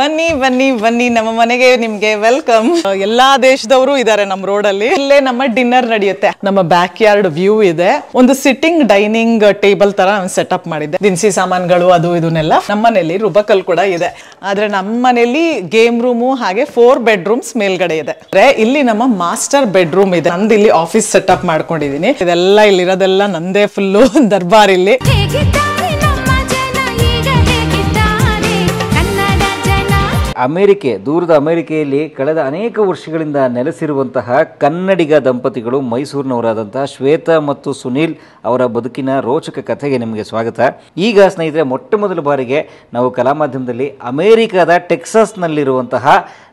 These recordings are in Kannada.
ಬನ್ನಿ ಬನ್ನಿ ಬನ್ನಿ ನಮ್ಮ ಮನೆಗೆ ನಿಮ್ಗೆ ವೆಲ್ಕಮ್. ಎಲ್ಲಾ ದೇಶದವರು ಇದ್ದಾರೆ ನಮ್ಮ ರೋಡ್ ಅಲ್ಲಿ. ಇಲ್ಲೇ ನಮ್ಮ ಡಿನ್ನರ್ ನಡೆಯುತ್ತೆ. ನಮ್ಮ ಬ್ಯಾಕ್ ಯಾರ್ಡ್ ವ್ಯೂ ಇದೆ. ಒಂದು ಸಿಟ್ಟಿಂಗ್ ಡೈನಿಂಗ್ ಟೇಬಲ್ ತರ ಸೆಟಪ್ ಮಾಡಿದ್ದೆ. ದಿನಸಿ ಸಾಮಾನುಗಳು ಅದು ಇದನ್ನೆಲ್ಲ. ನಮ್ಮ ಮನೆಯಲ್ಲಿ ರುಬಕಲ್ ಕೂಡ ಇದೆ. ಆದ್ರೆ ನಮ್ಮ ಮನೆಯಲ್ಲಿ ಗೇಮ್ ರೂಮು ಹಾಗೆ 4 ಬೆಡ್ರೂಮ್ಸ್ ಮೇಲ್ಗಡೆ ಇದೆ. ಇಲ್ಲಿ ನಮ್ಮ ಮಾಸ್ಟರ್ ಬೆಡ್ರೂಮ್ ಇದೆ. ನಂದು ಇಲ್ಲಿ ಆಫೀಸ್ ಸೆಟಪ್ ಮಾಡ್ಕೊಂಡಿದೀನಿ. ಇದೆಲ್ಲ ಇಲ್ಲಿರೋದೆಲ್ಲ ನಂದೇ ಫುಲ್ಲು ದರ್ಬಾರ್ ಇಲ್ಲಿ. ದೂರದ ಅಮೆರಿಕೆಯಲ್ಲಿ ಕಳೆದ ಅನೇಕ ವರ್ಷಗಳಿಂದ ನೆಲೆಸಿರುವಂತಹ ಕನ್ನಡಿಗ ದಂಪತಿಗಳು ಮೈಸೂರಿನವರಾದಂತಹ ಶ್ವೇತಾ ಮತ್ತು ಸುನೀಲ್ ಅವರ ಬದುಕಿನ ರೋಚಕ ಕಥೆಗೆ ನಿಮಗೆ ಸ್ವಾಗತ. ಈಗ ಸ್ನೇಹಿತರೆ, ಮೊಟ್ಟ ಮೊದಲ ಬಾರಿಗೆ ನಾವು ಕಲಾ ಮಾಧ್ಯಮದಲ್ಲಿ ಅಮೆರಿಕದ ಟೆಕ್ಸಾಸ್ನಲ್ಲಿರುವಂತಹ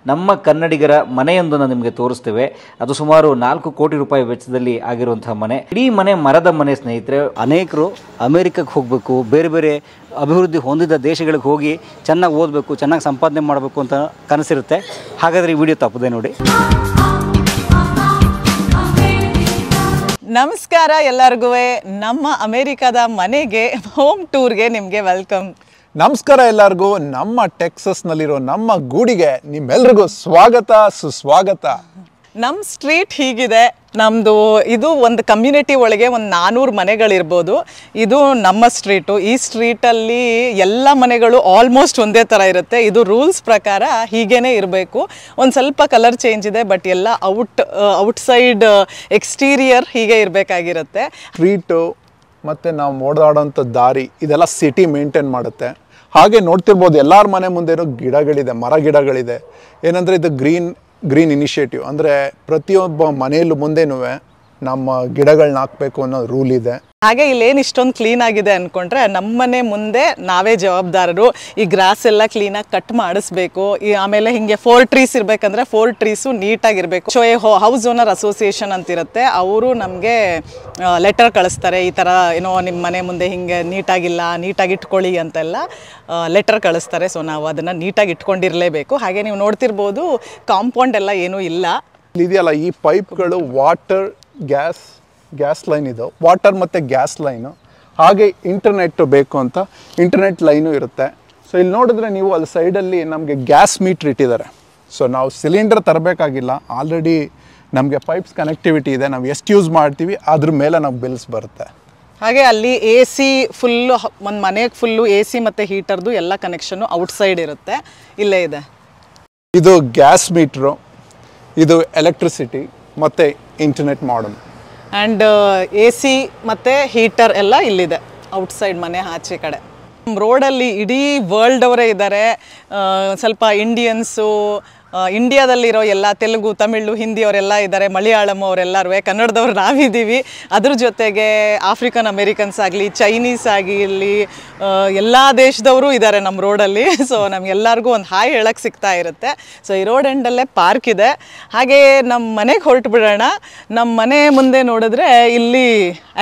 ನಮ್ಮ ಕನ್ನಡಿಗರ ಮನೆಯೊಂದನ್ನು ನಿಮಗೆ ತೋರಿಸ್ತೇವೆ. ಅದು ಸುಮಾರು 4 ಕೋಟಿ ರೂಪಾಯಿ ವೆಚ್ಚದಲ್ಲಿ ಆಗಿರುವಂತಹ ಮನೆ. ಇಡೀ ಮನೆ ಮರದ ಮನೆ ಸ್ನೇಹಿತರೆ. ಅನೇಕರು ಅಮೆರಿಕಕ್ಕೆ ಹೋಗಬೇಕು, ಬೇರೆ ಬೇರೆ ಅಭಿವೃದ್ಧಿ ಹೊಂದಿದ ದೇಶಗಳಿಗೆ ಹೋಗಿ ಚೆನ್ನಾಗಿ ಓದಬೇಕು, ಚೆನ್ನಾಗಿ ಸಂಪಾದನೆ ಮಾಡಬೇಕು ಅಂತ ಕನಸಿರುತ್ತೆ. ಹಾಗಾದರೆ ಈ ವಿಡಿಯೋ ತಪ್ಪದೆ ನೋಡಿ. ನಮಸ್ಕಾರ ಎಲ್ಲರಿಗೂ. ನಮ್ಮ ಅಮೆರಿಕದ ಮನೆಗೆ ಹೋಮ್ ಟೂರ್ಗೆ ನಿಮಗೆ ವೆಲ್ಕಮ್. ನಮಸ್ಕಾರ ಎಲ್ಲರಿಗೂ. ನಮ್ಮ ಟೆಕ್ಸಸ್ನಲ್ಲಿರೋ ನಮ್ಮ ಗೂಡಿಗೆ ನಿಮ್ಮೆಲ್ರಿಗೂ ಸ್ವಾಗತ ಸುಸ್ವಾಗತ. ನಮ್ಮ ಸ್ಟ್ರೀಟ್ ಹೀಗಿದೆ. ನಮ್ಮದು ಇದು ಒಂದು ಕಮ್ಯುನಿಟಿ ಒಳಗೆ ಒಂದು 400 ಮನೆಗಳಿರ್ಬೋದು. ಇದು ನಮ್ಮ ಸ್ಟ್ರೀಟು. ಈ ಸ್ಟ್ರೀಟಲ್ಲಿ ಎಲ್ಲ ಮನೆಗಳು ಆಲ್ಮೋಸ್ಟ್ ಒಂದೇ ಥರ ಇರುತ್ತೆ. ಇದು ರೂಲ್ಸ್ ಪ್ರಕಾರ ಹೀಗೇ ಇರಬೇಕು. ಒಂದು ಸ್ವಲ್ಪ ಕಲರ್ ಚೇಂಜ್ ಇದೆ, ಬಟ್ ಎಲ್ಲ ಔಟ್ಸೈಡ್ ಎಕ್ಸ್ಟೀರಿಯರ್ ಹೀಗೆ ಇರಬೇಕಾಗಿರುತ್ತೆ. ಸ್ಟ್ರೀಟು ಮತ್ತು ನಾವು ಓಡಾಡೋಂಥ ದಾರಿ ಇದೆಲ್ಲ ಸಿಟಿ ಮೇಂಟೈನ್ ಮಾಡುತ್ತೆ. ಹಾಗೆ ನೋಡ್ತಿರ್ಬೋದು ಎಲ್ಲರ ಮನೆ ಮುಂದೆನೂ ಗಿಡಗಳಿದೆ, ಮರ ಗಿಡಗಳಿದೆ. ಏನಂದರೆ ಇದು ಗ್ರೀನ್ ಇನಿಷಿಯೇಟಿವ್. ಅಂದರೆ ಪ್ರತಿಯೊಬ್ಬ ಮನೆಯಲ್ಲೂ ಮುಂದೆನೂ ನಮ್ಮ ಗಿಡಗಳನ್ನ ಹಾಕಬೇಕು ಅನ್ನೋ ರೂಲ್ ಇದೆ. ಹಾಗೆ ಇಲ್ಲೇನು ಇಷ್ಟೊಂದು ಕ್ಲೀನ್ ಆಗಿದೆ ಅಂದ್ಕೊಂಡ್ರೆ ನಮ್ಮನೆ ಮುಂದೆ ನಾವೇ ಜವಾಬ್ದಾರರು. ಈ ಗ್ರಾಸ್ ಎಲ್ಲ ಕ್ಲೀನಾಗಿ ಕಟ್ ಮಾಡಿಸ್ಬೇಕು. ಆಮೇಲೆ ಹಿಂಗೆ 4 ಟ್ರೀಸ್ ಇರಬೇಕಂದ್ರೆ 4 ಟ್ರೀಸು ನೀಟಾಗಿರಬೇಕು. ಸೊ ಹೌಸ್ ಓನರ್ ಅಸೋಸಿಯೇಷನ್ ಅಂತಿರುತ್ತೆ, ಅವರು ನಮಗೆ ಲೆಟರ್ ಕಳಿಸ್ತಾರೆ. ಈ ಥರ ಏನೋ ನಿಮ್ಮ ಮನೆ ಮುಂದೆ ಹಿಂಗೆ ನೀಟಾಗಿಲ್ಲ, ನೀಟಾಗಿ ಇಟ್ಕೊಳ್ಳಿ ಅಂತೆಲ್ಲ ಲೆಟರ್ ಕಳಿಸ್ತಾರೆ. ಸೊ ನಾವು ಅದನ್ನು ನೀಟಾಗಿ ಇಟ್ಕೊಂಡಿರಲೇಬೇಕು. ಹಾಗೆ ನೀವು ನೋಡ್ತಿರ್ಬೋದು, ಕಾಂಪೌಂಡ್ ಎಲ್ಲ ಏನೂ ಇಲ್ಲ. ಇದೆಯಲ್ಲ ಈ ಪೈಪ್ಗಳು ವಾಟರ್ ಗ್ಯಾಸ್ ಲೈನ್ ಇದು, ವಾಟರ್ ಮತ್ತು ಗ್ಯಾಸ್ ಲೈನು. ಹಾಗೆ ಇಂಟರ್ನೆಟ್ ಬೇಕು ಅಂತ ಇಂಟರ್ನೆಟ್ ಲೈನು ಇರುತ್ತೆ. ಸೊ ಇಲ್ಲಿ ನೋಡಿದ್ರೆ ನೀವು ಅಲ್ಲಿ ಸೈಡಲ್ಲಿ ನಮಗೆ ಗ್ಯಾಸ್ ಮೀಟ್ರ್ ಇಟ್ಟಿದ್ದಾರೆ. ಸೊ ನಾವು ಸಿಲಿಂಡರ್ ತರಬೇಕಾಗಿಲ್ಲ, ಆಲ್ರೆಡಿ ನಮಗೆ ಪೈಪ್ಸ್ ಕನೆಕ್ಟಿವಿಟಿ ಇದೆ. ನಾವು ಎಷ್ಟು ಯೂಸ್ ಮಾಡ್ತೀವಿ ಅದ್ರ ಮೇಲೆ ನಮ್ಗೆ ಬಿಲ್ಸ್ ಬರುತ್ತೆ. ಹಾಗೆ ಅಲ್ಲಿ AC ಫುಲ್ಲು, ಒಂದು ಮನೆಗೆ ಫುಲ್ಲು AC ಮತ್ತು ಹೀಟರ್ದು ಎಲ್ಲ ಕನೆಕ್ಷನ್ನು ಔಟ್ಸೈಡ್ ಇರುತ್ತೆ. ಇಲ್ಲೇ ಇದೆ. ಇದು ಗ್ಯಾಸ್ ಮೀಟ್ರು, ಇದು ಎಲೆಕ್ಟ್ರಿಸಿಟಿ ಮತ್ತು ಇಂಟರ್ನೆಟ್ ಮಾಡಮ್. ಆ್ಯಂಡ್ AC ಮತ್ತು ಹೀಟರ್ ಎಲ್ಲ ಇಲ್ಲಿದೆ ಔಟ್ಸೈಡ್, ಮನೆ ಆಚೆ ಕಡೆ. ರೋಡಲ್ಲಿ ಇಡೀ ವರ್ಲ್ಡ್ ಅವರೇ ಇದ್ದಾರೆ. ಸ್ವಲ್ಪ ಇಂಡಿಯನ್ಸು, ಇಂಡಿಯಾದಲ್ಲಿರೋ ಎಲ್ಲ ತೆಲುಗು, ತಮಿಳು, ಹಿಂದಿ ಅವರೆಲ್ಲ ಇದ್ದಾರೆ. ಮಲಯಾಳಂ ಅವರೆಲ್ಲರೂ, ಕನ್ನಡದವ್ರು ನಾವಿದ್ದೀವಿ. ಅದ್ರ ಜೊತೆಗೆ ಆಫ್ರಿಕನ್ ಅಮೇರಿಕನ್ಸ್ ಆಗಲಿ, ಚೈನೀಸ್ ಆಗಿರಲಿ, ಎಲ್ಲ ದೇಶದವರು ಇದ್ದಾರೆ ನಮ್ಮ ರೋಡಲ್ಲಿ. ಸೊ ನಮಗೆಲ್ಲರಿಗೂ ಒಂದು ಹಾಯ್ ಹೇಳಕ್ಕೆ ಸಿಗ್ತಾ ಇರುತ್ತೆ. ಸೊ ಈ ರೋಡ್ ಎಂಡಲ್ಲೇ ಪಾರ್ಕ್ ಇದೆ. ಹಾಗೆ ನಮ್ಮ ಮನೆಗೆ ಹೊರಟು ಬಿಡೋಣ. ನಮ್ಮ ಮನೆ ಮುಂದೆ ನೋಡಿದ್ರೆ ಇಲ್ಲಿ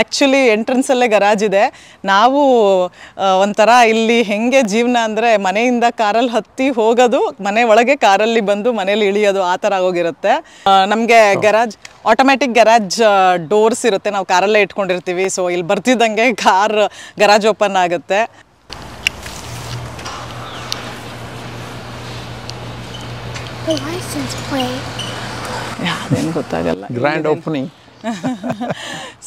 ಆ್ಯಕ್ಚುಲಿ ಎಂಟ್ರೆನ್ಸಲ್ಲೇ ಗರಾಜ್ ಇದೆ. ನಾವು ಒಂಥರ ಇಲ್ಲಿ ಹೆಂಗೆ ಜೀವನ ಅಂದರೆ ಮನೆಯಿಂದ ಕಾರಲ್ಲಿ ಹತ್ತಿ ಹೋಗೋದು, ಮನೆ ಒಳಗೆ ಕಾರಲ್ಲಿ ಬಂದು ಮನೇಲಿ ಇಳಿಯೋದು, ಆ ಥರ ಹೋಗಿರುತ್ತೆ. ನಮಗೆ ಗರಾಜ್, ಆಟೋಮ್ಯಾಟಿಕ್ ಗರಾಜ್ ಡೋರ್ಸ್ ಇರುತ್ತೆ. ನಾವು ಕಾರಲ್ಲೇ ಇಟ್ಕೊಂಡಿರ್ತೀವಿ. ಸೊ ಇಲ್ಲಿ ಬರ್ತಿದ್ದಂಗೆ ಗರಾಜ್ ಓಪನ್ ಆಗುತ್ತೆ. ಅದೇನು ಗೊತ್ತಾಗಲ್ಲ. Grand opening.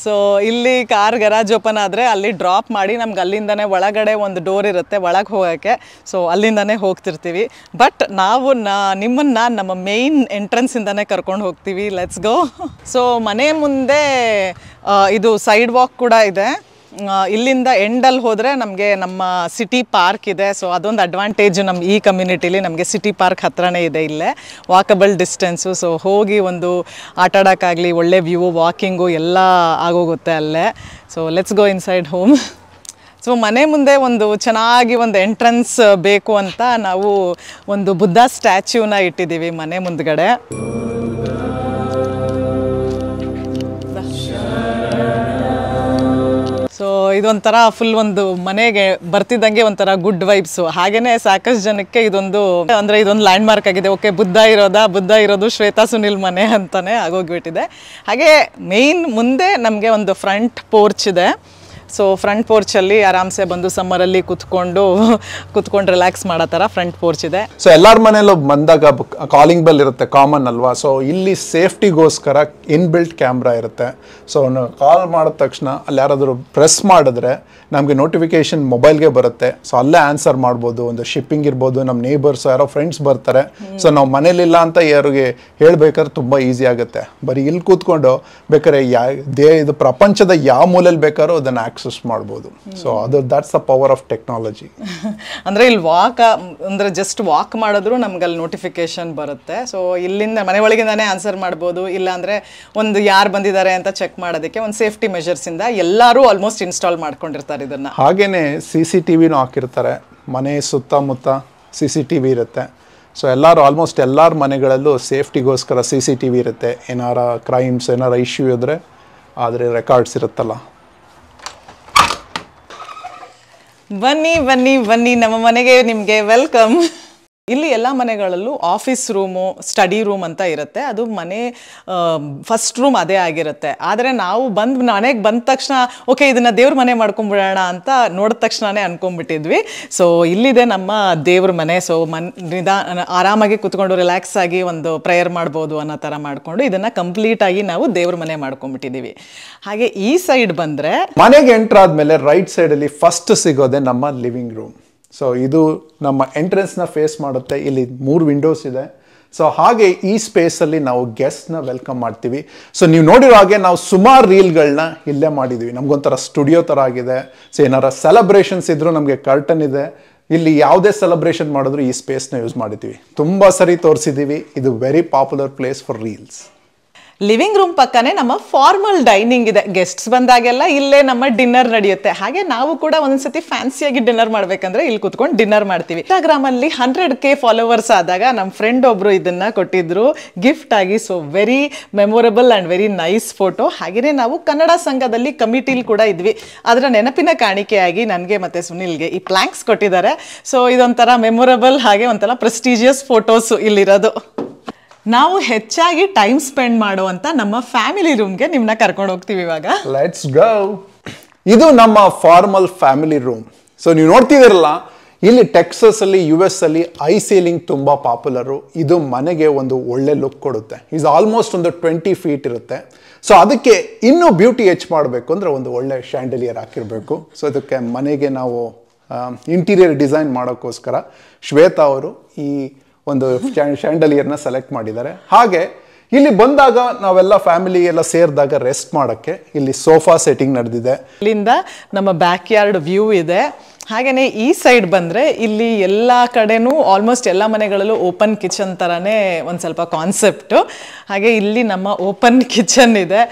ಸೊ ಇಲ್ಲಿ ಕಾರ್ ಗರಾಜ್ ಓಪನ್ ಆದರೆ ಅಲ್ಲಿ ಡ್ರಾಪ್ ಮಾಡಿ ನಮ್ಗೆ ಅಲ್ಲಿಂದನೇ ಒಳಗಡೆ ಒಂದು ಡೋರ್ ಇರುತ್ತೆ ಒಳಗೆ ಹೋಗೋಕ್ಕೆ. ಸೊ ಅಲ್ಲಿಂದನೇ ಹೋಗ್ತಿರ್ತೀವಿ. ಬಟ್ ನಾವು ನಿಮ್ಮನ್ನು ನಮ್ಮ ಮೇಯ್ನ್ ಎಂಟ್ರೆನ್ಸಿಂದನೇ ಕರ್ಕೊಂಡು ಹೋಗ್ತೀವಿ. Let's go. ಸೊ ಮನೆ ಮುಂದೆ ಇದು ಸೈಡ್ ವಾಕ್ ಕೂಡ ಇದೆ. ಇಲ್ಲಿಂದ ಎಂಡಲ್ಲಿ ಹೋದರೆ ನಮಗೆ ನಮ್ಮ ಸಿಟಿ ಪಾರ್ಕ್ ಇದೆ. ಸೊ ಅದೊಂದು ಅಡ್ವಾಂಟೇಜ್ ನಮ್ಮ ಈ ಕಮ್ಯುನಿಟಿಲಿ. ನಮಗೆ ಸಿಟಿ ಪಾರ್ಕ್ ಹತ್ರನೇ ಇದೆ, ಇಲ್ಲೇ ವಾಕಬಲ್ ಡಿಸ್ಟೆನ್ಸು. ಸೊ ಹೋಗಿ ಒಂದು ಆಟ ಆಡೋಕ್ಕಾಗಲಿ, ಒಳ್ಳೆ ವ್ಯೂ, ವಾಕಿಂಗು ಎಲ್ಲ ಆಗೋಗುತ್ತೆ ಅಲ್ಲೇ. So let's go inside home. So ಮನೆ ಮುಂದೆ ಒಂದು ಚೆನ್ನಾಗಿ ಒಂದು ಎಂಟ್ರೆನ್ಸ್ ಬೇಕು ಅಂತ ನಾವು ಒಂದು ಬುದ್ಧ ಸ್ಟ್ಯಾಚ್ಯೂನ ಇಟ್ಟಿದ್ದೀವಿ ಮನೆ ಮುಂದ್ಗಡೆ. ಸೊ ಇದೊಂಥರ ಫುಲ್ ಒಂದು ಮನೆಗೆ ಬರ್ತಿದ್ದಂಗೆ ಒಂಥರ ಗುಡ್ ವೈಬ್ಸು. ಹಾಗೆಯೇ ಸಾಕಷ್ಟು ಜನಕ್ಕೆ ಇದೊಂದು ಲ್ಯಾಂಡ್ ಮಾರ್ಕ್ ಆಗಿದೆ. ಓಕೆ, ಬುದ್ಧ ಇರೋದು ಶ್ವೇತಾ ಸುನಿಲ್ ಮನೆ ಅಂತಲೇ ಆಗೋಗ್ಬಿಟ್ಟಿದೆ. ಹಾಗೆ ಮೇಯ್ನ್ ಮುಂದೆ ನಮಗೆ ಒಂದು ಫ್ರಂಟ್ ಪೋರ್ಚ್ ಇದೆ. ಸೊ ಫ್ರಂಟ್ ಪೋರ್ಚಲ್ಲಿ ಆರಾಮ್ಸೆ ಬಂದು ಸಮ್ಮರಲ್ಲಿ ಕುತ್ಕೊಂಡು ರಿಲ್ಯಾಕ್ಸ್ ಮಾಡೋ ಥರ ಫ್ರಂಟ್ ಪೋರ್ಚ್ ಇದೆ. ಸೊ ಎಲ್ಲರ ಮನೇಲೂ ಬಂದಾಗ ಕಾಲಿಂಗ್ ಬೆಲ್ ಇರುತ್ತೆ, ಕಾಮನ್ ಅಲ್ವಾ. ಸೊ ಇಲ್ಲಿ ಸೇಫ್ಟಿಗೋಸ್ಕರ ಇನ್ಬಿಲ್ಟ್ ಕ್ಯಾಮ್ರಾ ಇರುತ್ತೆ. ಸೊ ಕಾಲ್ ಮಾಡಿದ ತಕ್ಷಣ ಅಲ್ಲಿ ಯಾರಾದರೂ ಪ್ರೆಸ್ ಮಾಡಿದ್ರೆ ನಮಗೆ ನೋಟಿಫಿಕೇಶನ್ ಮೊಬೈಲ್ಗೆ ಬರುತ್ತೆ. ಸೊ ಅಲ್ಲೇ ಆನ್ಸರ್ ಮಾಡ್ಬೋದು. ಒಂದು ಶಿಪ್ಪಿಂಗ್ ಇರ್ಬೋದು, ನಮ್ಮ ನೇಬರ್ಸ್ ಯಾರೋ ಫ್ರೆಂಡ್ಸ್ ಬರ್ತಾರೆ, ಸೊ ನಾವು ಮನೇಲಿಲ್ಲ ಅಂತ ಯಾರಿಗೆ ಹೇಳ್ಬೇಕಾದ್ರೆ ತುಂಬ ಈಸಿ ಆಗುತ್ತೆ. ಬರೀ ಇಲ್ಲಿ ಕೂತ್ಕೊಂಡು ಬೇಕಾದ್ರೆ ಇದು ಪ್ರಪಂಚದ ಯಾವ ಮೂಲೆಯಲ್ಲಿ ಬೇಕಾದ್ರೂ ಅದನ್ನು ಆಕ್ಸೆಸ್ ಮಾಡ್ಬೋದು. So that's the power of technology. ಅಂದರೆ ಇಲ್ಲಿ ಅಂದರೆ ಜಸ್ಟ್ ವಾಕ್ ಮಾಡಿದ್ರು ನಮ್ಗೆ ಅಲ್ಲಿ ನೋಟಿಫಿಕೇಶನ್ ಬರುತ್ತೆ. ಸೊ ಇಲ್ಲಿಂದ ಮನೆ ಒಳಗಿಂದಾನೇ ಆನ್ಸರ್ ಮಾಡ್ಬೋದು. ಇಲ್ಲಾಂದರೆ ಒಂದು ಯಾರು ಬಂದಿದ್ದಾರೆ ಅಂತ ಚೆಕ್ ಮಾಡೋದಕ್ಕೆ ಒಂದು ಸೇಫ್ಟಿ ಮೆಷರ್ಸಿಂದ ಎಲ್ಲರೂ ಆಲ್ಮೋಸ್ಟ್ ಇನ್ಸ್ಟಾಲ್ ಮಾಡ್ಕೊಂಡಿರ್ತಾರೆ ಇದನ್ನು. ಹಾಗೇನೆ CCTVನೂ ಹಾಕಿರ್ತಾರೆ. ಮನೆ ಸುತ್ತಮುತ್ತ CCTV ಇರುತ್ತೆ. ಸೊ ಆಲ್ಮೋಸ್ಟ್ ಎಲ್ಲರ ಮನೆಗಳಲ್ಲೂ ಸೇಫ್ಟಿಗೋಸ್ಕರ CCTV ಇರುತ್ತೆ. ಏನಾರ ಕ್ರೈಮ್ಸ್ ಏನಾರ ಇಶ್ಯೂ ಇದ್ದರೆ ಆದರೆ ರೆಕಾರ್ಡ್ಸ್ ಇರುತ್ತಲ್ಲ. ಬನ್ನಿ ನಮ್ಮ ಮನೆಗೆ ನಿಮಗೆ ವೆಲ್ಕಮ್. ಇಲ್ಲಿ ಎಲ್ಲ ಮನೆಗಳಲ್ಲೂ ಆಫೀಸ್ ರೂಮು, ಸ್ಟಡಿ ರೂಮ್ ಅಂತ ಇರುತ್ತೆ. ಅದು ಮನೆ ಫಸ್ಟ್ ರೂಮ್ ಅದೇ ಆಗಿರುತ್ತೆ. ಆದರೆ ನಾವು ಮನೆಗೆ ಬಂದ ತಕ್ಷಣ ಓಕೆ ಇದನ್ನು ದೇವ್ರ ಮನೆ ಮಾಡ್ಕೊಂಡ್ಬಿಡೋಣ ಅಂತ ನೋಡಿದ ತಕ್ಷಣವೇ ಅನ್ಕೊಂಡ್ಬಿಟ್ಟಿದ್ವಿ. ಸೊ ಇಲ್ಲಿದೆ ನಮ್ಮ ದೇವ್ರ ಮನೆ. ಸೊ ಆರಾಮಾಗಿ ಕುತ್ಕೊಂಡು ರಿಲ್ಯಾಕ್ಸ್ ಆಗಿ ಒಂದು ಪ್ರೇಯರ್ ಮಾಡ್ಬೋದು ಅನ್ನೋ ಥರ ಮಾಡಿಕೊಂಡು ಇದನ್ನು ಕಂಪ್ಲೀಟಾಗಿ ನಾವು ದೇವ್ರ ಮನೆ ಮಾಡ್ಕೊಂಡ್ಬಿಟ್ಟಿದ್ದೀವಿ. ಹಾಗೆ ಈ ಸೈಡ್ ಬಂದರೆ ಮನೆಗೆ ಎಂಟ್ರ್ ಆದಮೇಲೆ ರೈಟ್ ಸೈಡಲ್ಲಿ ಫಸ್ಟ್ ಸಿಗೋದೆ ನಮ್ಮ ಲಿವಿಂಗ್ ರೂಮ್. ಸೊ ಇದು ನಮ್ಮ ಎಂಟ್ರೆನ್ಸ್ನ ಫೇಸ್ ಮಾಡುತ್ತೆ. ಇಲ್ಲಿ 3 ವಿಂಡೋಸ್ ಇದೆ. ಸೊ ಹಾಗೆ ಈ ಸ್ಪೇಸಲ್ಲಿ ನಾವು ಗೆಸ್ಟ್ನ ವೆಲ್ಕಮ್ ಮಾಡ್ತೀವಿ. ಸೊ ನೀವು ನೋಡಿರೋ ಹಾಗೆ ನಾವು ಸುಮಾರು ರೀಲ್ಗಳನ್ನ ಇಲ್ಲೇ ಮಾಡಿದ್ದೀವಿ. ನಮಗೊಂಥರ ಸ್ಟುಡಿಯೋ ಥರ ಆಗಿದೆ. ಸೊ ಏನಾರ ಸೆಲೆಬ್ರೇಷನ್ಸ್ ಇದ್ರೂ ನಮಗೆ ಕರ್ಟನ್ ಇದೆ. ಇಲ್ಲಿ ಯಾವುದೇ ಸೆಲೆಬ್ರೇಷನ್ ಮಾಡಿದ್ರು ಈ ಸ್ಪೇಸ್ನ ಯೂಸ್ ಮಾಡಿದ್ದೀವಿ. ತುಂಬ ಸರಿ ತೋರಿಸಿದ್ದೀವಿ. ಇದು very popular place for reels. Living room ಪಕ್ಕನೇ ನಮ್ಮ ಫಾರ್ಮಲ್ ಡೈನಿಂಗ್ ಇದೆ. ಗೆಸ್ಟ್ಸ್ ಬಂದಾಗೆಲ್ಲ ಇಲ್ಲೇ ನಮ್ಮ ಡಿನ್ನರ್ ನಡೆಯುತ್ತೆ. ಹಾಗೆ ನಾವು ಕೂಡ ಒಂದ್ಸತಿ ಫ್ಯಾನ್ಸಿಯಾಗಿ ಡಿನ್ನರ್ ಮಾಡ್ಬೇಕಂದ್ರೆ ಇಲ್ಲಿ ಕುತ್ಕೊಂಡು ಡಿನ್ನರ್ ಮಾಡ್ತೀವಿ. ಇನ್ಸ್ಟಾಗ್ರಾಮಲ್ಲಿ 100K ಫಾಲೋವರ್ಸ್ ಆದಾಗ ನಮ್ಮ ಫ್ರೆಂಡ್ ಒಬ್ರು ಇದನ್ನ ಕೊಟ್ಟಿದ್ರು ಗಿಫ್ಟ್ ಆಗಿ. So very memorable and very nice photo. ಹಾಗೆಯೇ ನಾವು ಕನ್ನಡ ಸಂಘದಲ್ಲಿ ಕಮಿಟಿಲಿ ಕೂಡ ಇದ್ವಿ. ಅದರ ನೆನಪಿನ ಕಾಣಿಕೆಯಾಗಿ ನನಗೆ ಮತ್ತು ಸುನಿಲ್ಗೆ ಈ ಪ್ಲ್ಯಾಂಕ್ಸ್ ಕೊಟ್ಟಿದ್ದಾರೆ. ಸೊ ಇದೊಂಥರ ಮೆಮೊರಬಲ್ ಹಾಗೆ ಒಂಥರ ಪ್ರೆಸ್ಟೀಜಿಯಸ್ ಫೋಟೋಸು ಇಲ್ಲಿರೋದು. ನಾವು ಹೆಚ್ಚಾಗಿ ಟೈಮ್ ಸ್ಪೆಂಡ್ ಮಾಡುವಂತ ನಮ್ಮ ಫ್ಯಾಮಿಲಿ ರೂಮ್ಗೆ ನಿಮ್ಮನ್ನ ಕರ್ಕೊಂಡು ಹೋಗ್ತೀವಿ ಇವಾಗ. Let's go. ಇದು ನಮ್ಮ ಫಾರ್ಮಲ್ ಫ್ಯಾಮಿಲಿ ರೂಮ್. ಸೊ ನೀವು ನೋಡ್ತಿದ್ದೀರಲ್ಲ, ಇಲ್ಲಿ ಟೆಕ್ಸಸ್ ಅಲ್ಲಿ US ಅಲ್ಲಿ ಐ ಸೀಲಿಂಗ್ ತುಂಬ ಪಾಪ್ಯುಲರು. ಇದು ಮನೆಗೆ ಒಂದು ಒಳ್ಳೆ ಲುಕ್ ಕೊಡುತ್ತೆ. ಇದು ಆಲ್ಮೋಸ್ಟ್ ಒಂದು 20 feet ಇರುತ್ತೆ. ಸೊ ಅದಕ್ಕೆ ಇನ್ನೂ ಬ್ಯೂಟಿ ಹೆಚ್ಚು ಮಾಡಬೇಕು ಅಂದರೆ ಒಂದು ಒಳ್ಳೆ ಶ್ಯಾಂಡಲಿಯರ್ ಹಾಕಿರಬೇಕು. ಸೊ ಅದಕ್ಕೆ ಮನೆಗೆ ನಾವು ಇಂಟೀರಿಯರ್ ಡಿಸೈನ್ ಮಾಡೋಕ್ಕೋಸ್ಕರ ಶ್ವೇತಾ ಅವರು ಈ ಒಂದು ಶ್ಯಾಂಡಲಿಯರ್ನ ಸೆಲೆಕ್ಟ್ ಮಾಡಿದ್ದಾರೆ. ಹಾಗೆ ಇಲ್ಲಿ ಬಂದಾಗ ನಾವೆಲ್ಲ ಫ್ಯಾಮಿಲಿ ಎಲ್ಲ ಸೇರಿದಾಗ ರೆಸ್ಟ್ ಮಾಡೋಕ್ಕೆ ಇಲ್ಲಿ ಸೋಫಾ ಸೆಟ್ಟಿಂಗ್ ನಡೆದಿದೆ. ಇಲ್ಲಿಂದ ನಮ್ಮ ಬ್ಯಾಕ್ ಯಾರ್ಡ್ ವ್ಯೂ ಇದೆ. ಹಾಗೆಯೇ ಈ ಸೈಡ್ ಬಂದರೆ ಇಲ್ಲಿ ಎಲ್ಲ ಕಡೆನೂ ಆಲ್ಮೋಸ್ಟ್ ಎಲ್ಲ ಮನೆಗಳಲ್ಲೂ ಓಪನ್ ಕಿಚನ್ ಥರನೇ ಒಂದು ಸ್ವಲ್ಪ ಕಾನ್ಸೆಪ್ಟು. ಹಾಗೆ ಇಲ್ಲಿ ನಮ್ಮ ಓಪನ್ ಕಿಚನ್ ಇದೆ.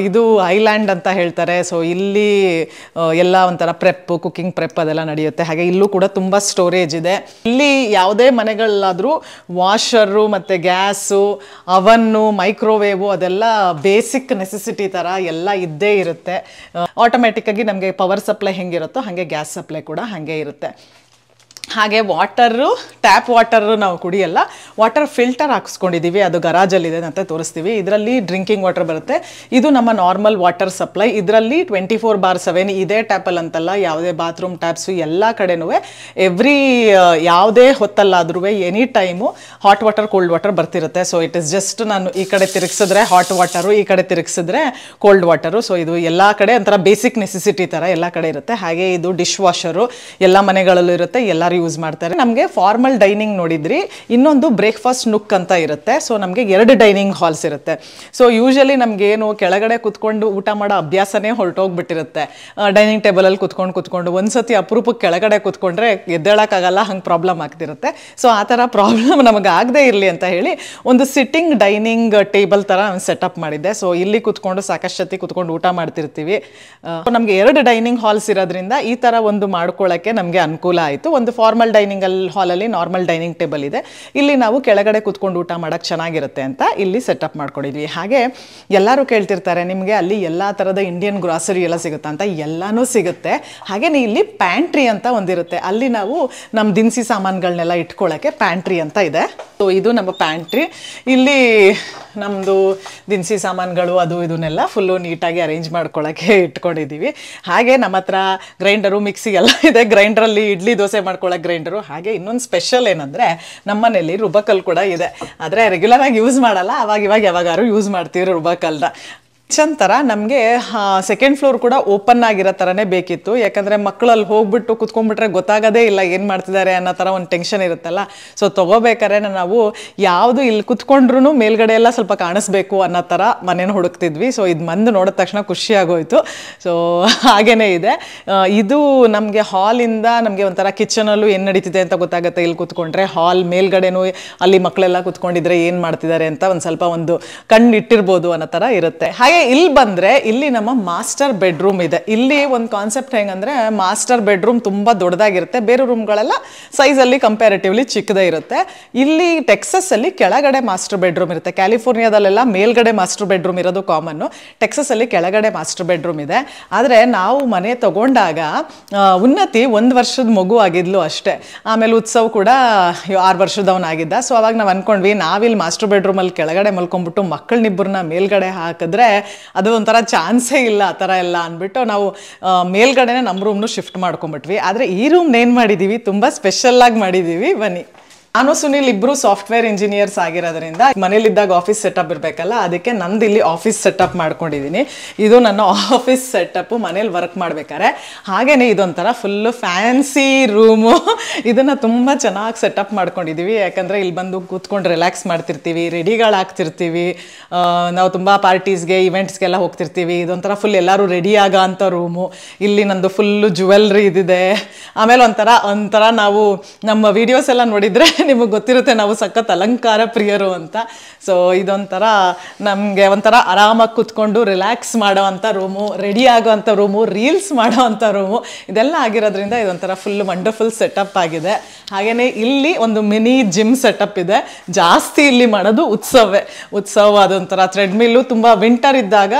ಇದು ಐಲ್ಯಾಂಡ್ ಅಂತ ಹೇಳ್ತಾರೆ. ಸೊ ಇಲ್ಲಿ ಎಲ್ಲ ಒಂಥರ ಕುಕಿಂಗ್ ಪ್ರೆಪ್ ಅದೆಲ್ಲ ನಡೆಯುತ್ತೆ. ಹಾಗೆ ಇಲ್ಲೂ ಕೂಡ ತುಂಬ ಸ್ಟೋರೇಜ್ ಇದೆ. ಇಲ್ಲಿ ಯಾವುದೇ ಮನೆಗಳಲ್ಲಾದರೂ ವಾಷರು ಮತ್ತು ಗ್ಯಾಸು, ಅವನ್ನು, ಮೈಕ್ರೋವೇವು ಅದೆಲ್ಲ ಬೇಸಿಕ್ ನೆಸೆಸಿಟಿ ಥರ ಎಲ್ಲ ಇದ್ದೇ ಇರುತ್ತೆ. ಆಟೋಮೆಟಿಕ್ಕಾಗಿ ನಮಗೆ ಪವರ್ ಸಪ್ಲೈ ಹೆಂಗಿರುತ್ತೋ ಹಾಗೆ ಗ್ಯಾಸ್ ಸಪ್ಲೈ ಕೂಡ ಹಾಗೆ ಇರುತ್ತೆ. ಹಾಗೆ ವಾಟರು, ಟ್ಯಾಪ್ ವಾಟರು ನಾವು ಕುಡಿಯಲ್ಲ, ವಾಟರ್ ಫಿಲ್ಟರ್ ಹಾಕ್ಸ್ಕೊಂಡಿದ್ದೀವಿ. ಅದು ಗರಾಜಲ್ಲಿದೆ ಅಂತ ತೋರಿಸ್ತೀವಿ. ಇದರಲ್ಲಿ ಡ್ರಿಂಕಿಂಗ್ ವಾಟರ್ ಬರುತ್ತೆ. ಇದು ನಮ್ಮ ನಾರ್ಮಲ್ ವಾಟರ್ ಸಪ್ಲೈ. ಇದರಲ್ಲಿ 24/7 ಇದೇ ಟ್ಯಾಪಲ್ಲಿ ಅಂತಲ್ಲ, ಯಾವುದೇ ಬಾತ್ರೂಮ್ ಟ್ಯಾಪ್ಸು ಎಲ್ಲ ಕಡೆನೂ ಯಾವುದೇ ಹೊತ್ತಲ್ಲಾದ್ರೂ any time hot water, cold water ಬರ್ತಿರುತ್ತೆ. ಸೊ ಇಟ್ ಇಸ್ ಜಸ್ಟ್ ನಾನು ಈ ಕಡೆ ತಿರುಗಿಸಿದ್ರೆ ಹಾಟ್ ವಾಟರು, ಈ ಕಡೆ ತಿರುಗಿಸಿದ್ರೆ ಕೋಲ್ಡ್ ವಾಟರು. ಸೊ ಇದು ಎಲ್ಲ ಕಡೆ ಒಂಥರ ಬೇಸಿಕ್ ನೆಸೆಸಿಟಿ ಥರ ಎಲ್ಲ ಕಡೆ ಇರುತ್ತೆ. ಹಾಗೆ ಇದು ಡಿಶ್ ವಾಷರು ಎಲ್ಲ ಮನೆಗಳಲ್ಲೂ ಇರುತ್ತೆ, ಎಲ್ಲರೂ ಯೂಸ್ ಮಾಡ್ತಾರೆ. ನಮಗೆ ಫಾರ್ಮಲ್ ಡೈನಿಂಗ್ ನೋಡಿದ್ರಿ, ಇನ್ನೊಂದು ಬ್ರೇಕ್ಫಾಸ್ಟ್ ನುಕ್ ಅಂತ ಇರುತ್ತೆ. ಸೊ ನಮಗೆ 2 ಡೈನಿಂಗ್ ಹಾಲ್ಸ್ ಇರುತ್ತೆ. ಸೊ ಯೂಶಲಿ ನಮಗೇನು ಕೆಳಗಡೆ ಕುತ್ಕೊಂಡು ಊಟ ಮಾಡೋ ಅಭ್ಯಾಸನೇ ಹೊರಟೋಗ್ಬಿಟ್ಟಿರುತ್ತೆ. ಡೈನಿಂಗ್ ಟೇಬಲಲ್ಲಿ ಕುತ್ಕೊಂಡು ಒಂದ್ಸತಿ ಅಪರೂಪಕ್ಕೆ ಕೆಳಗಡೆ ಕುತ್ಕೊಂಡ್ರೆ ಎದ್ದೇಳಕ್ಕಾಗಲ್ಲ, ಹಂಗೆ ಪ್ರಾಬ್ಲಮ್ ಆಗ್ತಿರುತ್ತೆ. ಸೊ ಆ ಥರ ಪ್ರಾಬ್ಲಮ್ ನಮಗೆ ಆಗದೆ ಇರಲಿ ಅಂತ ಹೇಳಿ ಒಂದು ಸಿಟ್ಟಿಂಗ್ ಡೈನಿಂಗ್ ಟೇಬಲ್ ಥರ ನಾನು ಸೆಟಪ್ ಮಾಡಿದ್ದೆ. ಸೊ ಇಲ್ಲಿ ಕುತ್ಕೊಂಡು ಸಾಕಷ್ಟು ಜೊತೆ ಕುತ್ಕೊಂಡು ಊಟ ಮಾಡ್ತಿರ್ತೀವಿ. ನಮಗೆ 2 ಡೈನಿಂಗ್ ಹಾಲ್ಸ್ ಇರೋದ್ರಿಂದ ಈ ಥರ ಒಂದು ಮಾಡ್ಕೊಳ್ಳೋಕ್ಕೆ ನಮಗೆ ಅನುಕೂಲ ಆಯಿತು. ಒಂದು ಫಾರ್ಮಲ್ ಡೈನಿಂಗ್ ಹಾಲಲ್ಲಿ ನಾರ್ಮಲ್ ಡೈನಿಂಗ್ ಟೇಬಲ್ ಇದೆ. ಇಲ್ಲಿ ನಾವು ಕೆಳಗಡೆ ಕುತ್ಕೊಂಡು ಊಟ ಮಾಡೋಕ್ಕೆ ಚೆನ್ನಾಗಿರುತ್ತೆ ಅಂತ ಇಲ್ಲಿ ಸೆಟಪ್ ಮಾಡ್ಕೊಂಡಿದ್ವಿ. ಹಾಗೆ ಎಲ್ಲರೂ ಕೇಳ್ತಿರ್ತಾರೆ ನಿಮಗೆ ಅಲ್ಲಿ ಎಲ್ಲ ಥರದ ಇಂಡಿಯನ್ ಗ್ರಾಸರಿ ಎಲ್ಲ ಸಿಗುತ್ತಾ ಅಂತ. ಎಲ್ಲನೂ ಸಿಗುತ್ತೆ. ಹಾಗೆಯೇ ಇಲ್ಲಿ ಪ್ಯಾಂಟ್ರಿ ಅಂತ ಒಂದಿರುತ್ತೆ. ಅಲ್ಲಿ ನಾವು ನಮ್ಮ ದಿನಸಿ ಸಾಮಾನುಗಳನ್ನೆಲ್ಲ ಇಟ್ಕೊಳ್ಳೋಕ್ಕೆ ಪ್ಯಾಂಟ್ರಿ ಅಂತ ಇದೆ. ಸೊ ಇದು ನಮ್ಮ ಪ್ಯಾಂಟ್ರಿ. ಇಲ್ಲಿ ನಮ್ಮದು ದಿನಸಿ ಸಾಮಾನುಗಳು ಅದು ಇದನ್ನೆಲ್ಲ ಫುಲ್ಲು ನೀಟಾಗಿ ಅರೇಂಜ್ ಮಾಡ್ಕೊಳ್ಳೋಕ್ಕೆ ಇಟ್ಕೊಂಡಿದ್ದೀವಿ. ಹಾಗೆ ನಮ್ಮ ಹತ್ರ ಗ್ರೈಂಡರು ಮಿಕ್ಸಿ ಎಲ್ಲ ಇದೆ. ಗ್ರೈಂಡ್ರಲ್ಲಿ ಇಡ್ಲಿ ದೋಸೆ ಮಾಡ್ಕೊಳ್ಳೋಕೆ ಗ್ರೈಂಡರು. ಹಾಗೆ ಇನ್ನೊಂದು ಸ್ಪೆಷಲ್ ಏನಂದರೆ ನಮ್ಮನೇಲಿ ರುಬ್ಬಕಲ್ಲು ಕೂಡ ಇದೆ. ಆದರೆ ರೆಗ್ಯುಲರಾಗಿ ಯೂಸ್ ಮಾಡಲ್ಲ, ಇವಾಗ ಯಾವಾಗಾರು ಯೂಸ್ ಮಾಡ್ತೀವಿ ರುಬ್ಬಕಲ್ನ. ಕಿಚನ್ ಥರ ನಮಗೆ ಸೆಕೆಂಡ್ ಫ್ಲೋರ್ ಕೂಡ ಓಪನ್ ಆಗಿರೋ ಥರನೇ ಬೇಕಿತ್ತು. ಯಾಕಂದರೆ ಮಕ್ಕಳಲ್ಲಿ ಹೋಗ್ಬಿಟ್ಟು ಕುತ್ಕೊಂಡ್ಬಿಟ್ರೆ ಗೊತ್ತಾಗೋದೇ ಇಲ್ಲ ಏನು ಮಾಡ್ತಿದ್ದಾರೆ ಅನ್ನೋ ಥರ ಒಂದು ಟೆನ್ಷನ್ ಇರುತ್ತಲ್ಲ. ಸೊ ತೊಗೋಬೇಕಾದ್ರೆ ನಾವು ಯಾವುದು ಇಲ್ಲಿ ಕುತ್ಕೊಂಡ್ರೂ ಮೇಲ್ಗಡೆ ಎಲ್ಲ ಸ್ವಲ್ಪ ಕಾಣಿಸ್ಬೇಕು ಅನ್ನೋ ಥರ ಮನೇನ ಹುಡುಕ್ತಿದ್ವಿ. ಸೊ ಇದು ಬಂದು ನೋಡಿದ ತಕ್ಷಣ ಖುಷಿ ಆಗೋಯ್ತು. ಸೊ ಹಾಗೇ ಇದೆ. ಇದು ನಮಗೆ ಹಾಲಿಂದ ನಮಗೆ ಒಂಥರ ಕಿಚನಲ್ಲೂ ಏನು ನಡೀತಿದೆ ಅಂತ ಗೊತ್ತಾಗುತ್ತೆ. ಇಲ್ಲಿ ಕುತ್ಕೊಂಡ್ರೆ ಹಾಲ್ ಮೇಲ್ಗಡೆನೂ ಅಲ್ಲಿ ಮಕ್ಕಳೆಲ್ಲ ಕುತ್ಕೊಂಡಿದ್ರೆ ಏನು ಮಾಡ್ತಿದ್ದಾರೆ ಅಂತ ಒಂದು ಸ್ವಲ್ಪ ಒಂದು ಕಣ್ಣು ಇಟ್ಟಿರ್ಬೋದು ಅನ್ನೋ ಥರ ಇರುತ್ತೆ. ಹಾಗೆ ಇಲ್ಲಿ ಬಂದರೆ ಇಲ್ಲಿ ನಮ್ಮ ಮಾಸ್ಟರ್ ಬೆಡ್ರೂಮ್ ಇದೆ. ಇಲ್ಲಿ ಒಂದು ಕಾನ್ಸೆಪ್ಟ್ ಹೆಂಗಂದರೆ ಮಾಸ್ಟರ್ ಬೆಡ್ರೂಮ್ ತುಂಬ ದೊಡ್ಡದಾಗಿರುತ್ತೆ. ಬೇರೆ ರೂಮ್ಗಳೆಲ್ಲ ಸೈಜಲ್ಲಿ ಕಂಪ್ಯಾರಿಟಿವ್ಲಿ ಚಿಕ್ಕದೇ ಇರುತ್ತೆ. ಇಲ್ಲಿ ಟೆಕ್ಸಸಲ್ಲಿ ಕೆಳಗಡೆ ಮಾಸ್ಟರ್ ಬೆಡ್ರೂಮ್ ಇರುತ್ತೆ. ಕ್ಯಾಲಿಫೋರ್ನಿಯಾದಲ್ಲೆಲ್ಲ ಮೇಲ್ಗಡೆ ಮಾಸ್ಟರ್ ಬೆಡ್ರೂಮ್ ಇರೋದು ಕಾಮನ್ನು. ಟೆಕ್ಸಸಲ್ಲಿ ಕೆಳಗಡೆ ಮಾಸ್ಟರ್ ಬೆಡ್ರೂಮ್ ಇದೆ. ಆದರೆ ನಾವು ಮನೆ ತಗೊಂಡಾಗ ಉನ್ನತಿ 1 ವರ್ಷದ ಮಗು ಆಗಿದ್ಲು ಅಷ್ಟೇ. ಆಮೇಲೆ ಉತ್ಸವ್ ಕೂಡ 6 ವರ್ಷದವನಾಗಿದ್ದ. ಸೊ ಅವಾಗ ನಾವು ಅಂದ್ಕೊಂಡ್ವಿ ನಾವಿಲ್ಲಿ ಮಾಸ್ಟರ್ ಬೆಡ್ರೂಮಲ್ಲಿ ಕೆಳಗಡೆ ಮಲ್ಕೊಂಡ್ಬಿಟ್ಟು ಮಕ್ಕಳನ್ನಿಬ್ಬರನ್ನ ಮೇಲ್ಗಡೆ ಹಾಕಿದ್ರೆ ಅದು ಒಂಥರ ಚಾನ್ಸೇ ಇಲ್ಲ ಆ ಥರ ಎಲ್ಲ ಅಂದ್ಬಿಟ್ಟು ನಾವು ಮೇಲ್ಗಡೆನೆ ನಮ್ಮ ರೂಮ್ನು ಶಿಫ್ಟ್ ಮಾಡ್ಕೊಂಬಿಟ್ವಿ. ಆದರೆ ಈ ರೂಮ್ನ ಏನು ಮಾಡಿದ್ದೀವಿ, ತುಂಬ ಸ್ಪೆಷಲ್ಲಾಗಿ ಮಾಡಿದ್ದೀವಿ. ಬನ್ನಿ. ನಾನು ಸುನಿಲ್ ಇಬ್ಬರು ಸಾಫ್ಟ್ವೇರ್ ಇಂಜಿನಿಯರ್ಸ್ ಆಗಿರೋದ್ರಿಂದ ಮನೇಲಿದ್ದಾಗ ಆಫೀಸ್ ಸೆಟಪ್ ಇರಬೇಕಲ್ಲ, ಅದಕ್ಕೆ ನಂದು ಇಲ್ಲಿ ಆಫೀಸ್ ಸೆಟಪ್ ಮಾಡ್ಕೊಂಡಿದ್ದೀನಿ. ಇದು ನನ್ನ ಆಫೀಸ್ ಸೆಟಪ್ಪು ಮನೇಲಿ ವರ್ಕ್ ಮಾಡ್ಬೇಕಾರೆ. ಹಾಗೆಯೇ ಇದೊಂಥರ ಫುಲ್ಲು ಫ್ಯಾನ್ಸಿ ರೂಮು. ಇದನ್ನು ತುಂಬ ಚೆನ್ನಾಗಿ ಸೆಟಪ್ ಮಾಡ್ಕೊಂಡಿದ್ದೀವಿ. ಯಾಕಂದರೆ ಇಲ್ಲಿ ಬಂದು ಕೂತ್ಕೊಂಡು ರಿಲ್ಯಾಕ್ಸ್ ಮಾಡ್ತಿರ್ತೀವಿ, ರೆಡಿಗಳಾಗ್ತಿರ್ತೀವಿ. ನಾವು ತುಂಬ ಪಾರ್ಟೀಸ್ಗೆ ಇವೆಂಟ್ಸ್ಗೆಲ್ಲ ಹೋಗ್ತಿರ್ತೀವಿ. ಇದೊಂಥರ ಫುಲ್ ಎಲ್ಲರೂ ರೆಡಿ ಆಗೋ ಅಂಥ ರೂಮು. ಇಲ್ಲಿ ನಂದು ಫುಲ್ಲು ಜ್ಯುವೆಲ್ರಿ ಇದಿದೆ. ಆಮೇಲೆ ಒಂಥರ ನಾವು ನಮ್ಮ ವೀಡಿಯೋಸ್ ಎಲ್ಲ ನೋಡಿದರೆ ನಿಮಗೆ ಗೊತ್ತಿರುತ್ತೆ ನಾವು ಸಖತ್ ಅಲಂಕಾರ ಪ್ರಿಯರು ಅಂತ. ಸೊ ಇದೊಂಥರ ನಮಗೆ ಒಂಥರ ಆರಾಮಾಗಿ ಕುತ್ಕೊಂಡು ರಿಲ್ಯಾಕ್ಸ್ ಮಾಡೋ ಅಂಥ ರೂಮು, ರೆಡಿ ಆಗೋ ಅಂಥ ರೂಮು, ರೀಲ್ಸ್ ಮಾಡೋ ಅಂಥ ರೂಮು, ಇದೆಲ್ಲ ಆಗಿರೋದ್ರಿಂದ ಇದೊಂಥರ ಫುಲ್ ವಂಡರ್ಫುಲ್ ಸೆಟಪ್ ಆಗಿದೆ. ಹಾಗೆಯೇ ಇಲ್ಲಿ ಒಂದು ಮಿನಿ ಜಿಮ್ ಸೆಟಪ್ ಇದೆ. ಜಾಸ್ತಿ ಇಲ್ಲಿ ಮಾಡೋದು ಉತ್ಸವ ಅದೊಂಥರ ಥ್ರೆಡ್ಮಿಲ್ಲು. ತುಂಬ ವಿಂಟರ್ ಇದ್ದಾಗ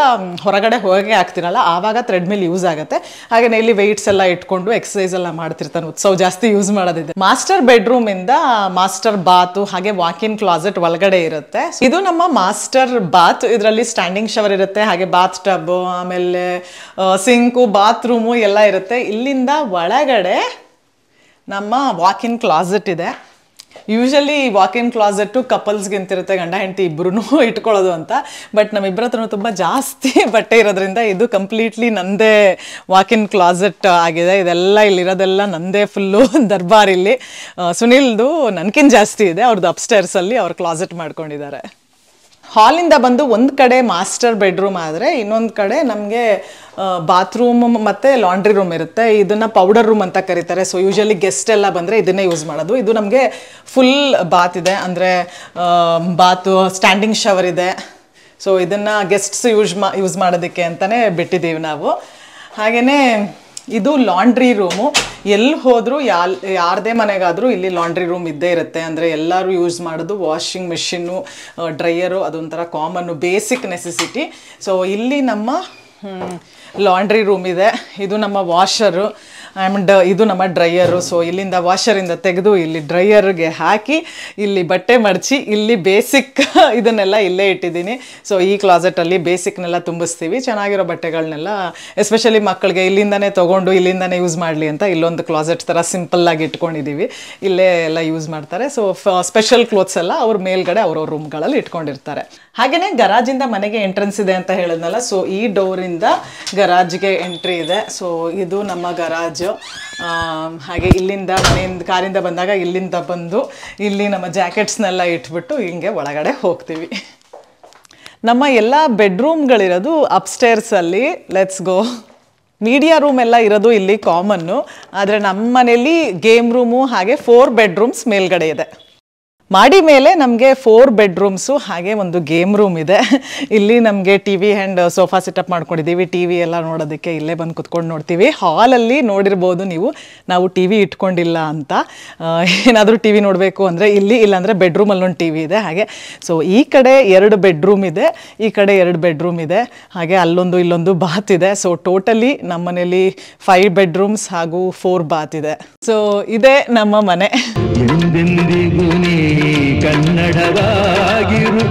ಹೊರಗಡೆ ಹೋಗೇ ಆಗ್ತಿರಲ್ಲ, ಆವಾಗ ಥ್ರೆಡ್ಮಿಲ್ ಯೂಸ್ ಆಗುತ್ತೆ. ಹಾಗೆಯೇ ಇಲ್ಲಿ ವೆಯ್ಟ್ಸ್ ಎಲ್ಲ ಇಟ್ಕೊಂಡು ಎಕ್ಸಸೈಸ್ ಎಲ್ಲ ಮಾಡ್ತಿರ್ತಾನೆ. ಉತ್ಸವ ಜಾಸ್ತಿ ಯೂಸ್ ಮಾಡೋದಿದೆ. ಮಾಸ್ಟರ್ ಬೆಡ್ರೂಮಿಂದ ಮಾಸ್ಟರ್ ಬಾತ್ ಹಾಗೆ ವಾಕ್-ಇನ್ ಕ್ಲಾಸೆಟ್ ಒಳಗಡೆ ಇರುತ್ತೆ. ಇದು ನಮ್ಮ ಮಾಸ್ಟರ್ ಬಾತ್. ಇದರಲ್ಲಿ ಸ್ಟ್ಯಾಂಡಿಂಗ್ ಶವರ್ ಇರುತ್ತೆ, ಹಾಗೆ ಬಾತ್ ಟಬ್, ಆಮೇಲೆ ಸಿಂಕು, ಬಾತ್ರೂಮು ಎಲ್ಲ ಇರುತ್ತೆ. ಇಲ್ಲಿಂದ ಒಳಗಡೆ ನಮ್ಮ ವಾಕ್-ಇನ್ ಕ್ಲಾಸೆಟ್ ಇದೆ. ಯೂಶಲಿ ವಾಕ್-ಇನ್ ಕ್ಲಾಸೆಟ್ಟು ಕಪಲ್ಸ್ಗಿಂತಿರುತ್ತೆ, ಗಂಡ ಹೆಂಡತಿ ಇಬ್ಬರೂ ಇಟ್ಕೊಳ್ಳೋದು ಅಂತ. ಬಟ್ ನಮ್ಮಿಬ್ಬರ ಹತ್ರನೂ ತುಂಬ ಜಾಸ್ತಿ ಬಟ್ಟೆ ಇರೋದ್ರಿಂದ ಇದು ಕಂಪ್ಲೀಟ್ಲಿ ನಂದೇ ವಾಕ್-ಇನ್ ಕ್ಲಾಸೆಟ್ ಆಗಿದೆ. ಇದೆಲ್ಲ ಇಲ್ಲಿರೋದೆಲ್ಲ ನಂದೇ ಫುಲ್ಲು ದರ್ಬಾರ್. ಇಲ್ಲಿ ಸುನಿಲ್ದು ನನಗಿಂತ ಜಾಸ್ತಿ ಇದೆ. ಅವ್ರದ್ದು ಅಪ್ಸ್ಟೇರ್ಸಲ್ಲಿ ಅವ್ರು ಕ್ಲಾಸೆಟ್ ಮಾಡ್ಕೊಂಡಿದ್ದಾರೆ. ಹಾಲಿಂದ ಬಂದು ಒಂದು ಕಡೆ ಮಾಸ್ಟರ್ ಬೆಡ್ರೂಮ್ ಆದರೆ ಇನ್ನೊಂದು ಕಡೆ ನಮಗೆ ಬಾತ್ರೂಮ್ ಮತ್ತು ಲಾಂಡ್ರಿ ರೂಮ್ ಇರುತ್ತೆ. ಇದನ್ನು ಪೌಡರ್ ರೂಮ್ ಅಂತ ಕರೀತಾರೆ. ಸೊ ಯೂಶಲಿ ಗೆಸ್ಟ್ ಎಲ್ಲ ಬಂದರೆ ಇದನ್ನೇ ಯೂಸ್ ಮಾಡೋದು. ಇದು ನಮಗೆ ಫುಲ್ ಬಾತ್ ಇದೆ, ಅಂದರೆ ಬಾತು ಸ್ಟ್ಯಾಂಡಿಂಗ್ ಶವರ್ ಇದೆ. ಸೊ ಇದನ್ನು ಗೆಸ್ಟ್ಸ್ ಯೂಸ್ ಮಾಡೋದಕ್ಕೆ ಅಂತಲೇ ಬಿಟ್ಟಿದ್ದೀವಿ ನಾವು. ಹಾಗೆಯೇ ಇದು ಲಾಂಡ್ರಿ ರೂಮು. ಎಲ್ಲಿ ಹೋದರೂ ಯಾರದೇ ಮನೆಗಾದರೂ ಇಲ್ಲಿ ಲಾಂಡ್ರಿ ರೂಮ್ ಇದ್ದೇ ಇರುತ್ತೆ. ಅಂದರೆ ಎಲ್ಲರೂ ಯೂಸ್ ಮಾಡೋದು ವಾಷಿಂಗ್ ಮಿಷಿನ್ನು, ಡ್ರೈಯರು, ಅದೊಂಥರ ಕಾಮನ್ನು ಬೇಸಿಕ್ ನೆಸೆಸಿಟಿ. ಸೊ ಇಲ್ಲಿ ನಮ್ಮ ಲಾಂಡ್ರಿ ರೂಮ್ ಇದೆ. ಇದು ನಮ್ಮ ವಾಷರು ಆ್ಯಂಡ್ ಇದು ನಮ್ಮ ಡ್ರೈಯರು. ಸೊ ಇಲ್ಲಿಂದ ವಾಷರಿಂದ ತೆಗೆದು ಇಲ್ಲಿ ಡ್ರೈಯರ್ಗೆ ಹಾಕಿ ಇಲ್ಲಿ ಬಟ್ಟೆ ಮಡಚಿ ಇಲ್ಲಿ ಬೇಸಿಕ್ ಇದನ್ನೆಲ್ಲ ಇಲ್ಲೇ ಇಟ್ಟಿದ್ದೀನಿ. ಸೊ ಈ ಕ್ಲಾಸೆಟಲ್ಲಿ ಬೇಸಿಕ್ನೆಲ್ಲ ತುಂಬಿಸ್ತೀವಿ. ಚೆನ್ನಾಗಿರೋ ಬಟ್ಟೆಗಳನ್ನೆಲ್ಲ ಎಸ್ಪೆಷಲಿ ಮಕ್ಕಳಿಗೆ ಇಲ್ಲಿಂದನೇ ತೊಗೊಂಡು ಇಲ್ಲಿಂದನೇ ಯೂಸ್ ಮಾಡಲಿ ಅಂತ ಇಲ್ಲೊಂದು ಕ್ಲಾಸೆಟ್ ಥರ ಸಿಂಪಲ್ಲಾಗಿ ಇಟ್ಕೊಂಡಿದ್ದೀವಿ. ಇಲ್ಲೇ ಎಲ್ಲ ಯೂಸ್ ಮಾಡ್ತಾರೆ. ಸೊ ಸ್ಪೆಷಲ್ ಕ್ಲೋತ್ಸ್ ಎಲ್ಲ ಅವ್ರ ಮೇಲ್ಗಡೆ ಅವ್ರವ್ರ ರೂಮ್ಗಳಲ್ಲಿ ಇಟ್ಕೊಂಡಿರ್ತಾರೆ. ಹಾಗೆಯೇ ಗರಾಜಿಂದ ಮನೆಗೆ ಎಂಟ್ರೆನ್ಸ್ ಇದೆ ಅಂತ ಹೇಳಿದ್ನಲ್ಲ. ಸೊ ಈ ಡೋರಿಂದ ಗರಾಜ್ಗೆ ಎಂಟ್ರಿ ಇದೆ. ಸೊ ಇದು ನಮ್ಮ ಗರಾಜು. ಹಾಗೆ ಇಲ್ಲಿಂದ ಮನೆಯಿಂದ ಕಾರಿಂದ ಬಂದಾಗ ಇಲ್ಲಿಂದ ಬಂದು ಇಲ್ಲಿ ನಮ್ಮ ಜಾಕೆಟ್ಸ್ನೆಲ್ಲ ಇಟ್ಬಿಟ್ಟು ಹಿಂಗೆ ಒಳಗಡೆ ಹೋಗ್ತೀವಿ. ನಮ್ಮ ಎಲ್ಲ ಬೆಡ್ರೂಮ್ಗಳಿರೋದು ಅಪ್ಸ್ಟೇರ್ಸಲ್ಲಿ. Let's go. ಮೀಡಿಯಾ ರೂಮ್ ಎಲ್ಲ ಇರೋದು ಇಲ್ಲಿ ಕಾಮನ್ನು. ಆದರೆ ನಮ್ಮ ಮನೇಲಿ ಗೇಮ್ ರೂಮು ಹಾಗೆ 4 ಬೆಡ್ರೂಮ್ಸ್ ಮೇಲ್ಗಡೆ ಇದೆ. ಮಾಡಿ ಮೇಲೆ ನಮಗೆ 4 ಬೆಡ್ರೂಮ್ಸು ಹಾಗೆ ಒಂದು ಗೇಮ್ ರೂಮ್ ಇದೆ. ಇಲ್ಲಿ ನಮಗೆ T V and sofa setup ಮಾಡ್ಕೊಂಡಿದ್ದೀವಿ. ಟಿ ವಿ ಎಲ್ಲ ನೋಡೋದಕ್ಕೆ ಇಲ್ಲೇ ಬಂದು ಕುತ್ಕೊಂಡು ನೋಡ್ತೀವಿ. ಹಾಲಲ್ಲಿ ನೋಡಿರ್ಬೋದು ನೀವು, ನಾವು ಟಿ ವಿ ಇಟ್ಕೊಂಡಿಲ್ಲ ಅಂತ. ಏನಾದರೂ ಟಿ ವಿ ನೋಡಬೇಕು ಅಂದರೆ ಇಲ್ಲಿ, ಇಲ್ಲಾಂದರೆ ಬೆಡ್ರೂಮಲ್ಲೊಂದು ಟಿ ವಿ ಇದೆ ಹಾಗೆ. ಸೊ ಈ ಕಡೆ 2 ಬೆಡ್ರೂಮ್ ಇದೆ, ಈ ಕಡೆ 2 ಬೆಡ್ರೂಮ್ ಇದೆ, ಹಾಗೆ ಅಲ್ಲೊಂದು ಇಲ್ಲೊಂದು ಬಾತ್ ಇದೆ. ಸೊ ಟೋಟಲಿ ನಮ್ಮ ಮನೇಲಿ 5 ಬೆಡ್ರೂಮ್ಸ್ ಹಾಗೂ 4 ಬಾತ್ ಇದೆ. ಸೊ ಇದೇ ನಮ್ಮ ಮನೆ. ಎಂದೆಂದಿಗೂ ನೀ ಕನ್ನಡವಾಗಿರು.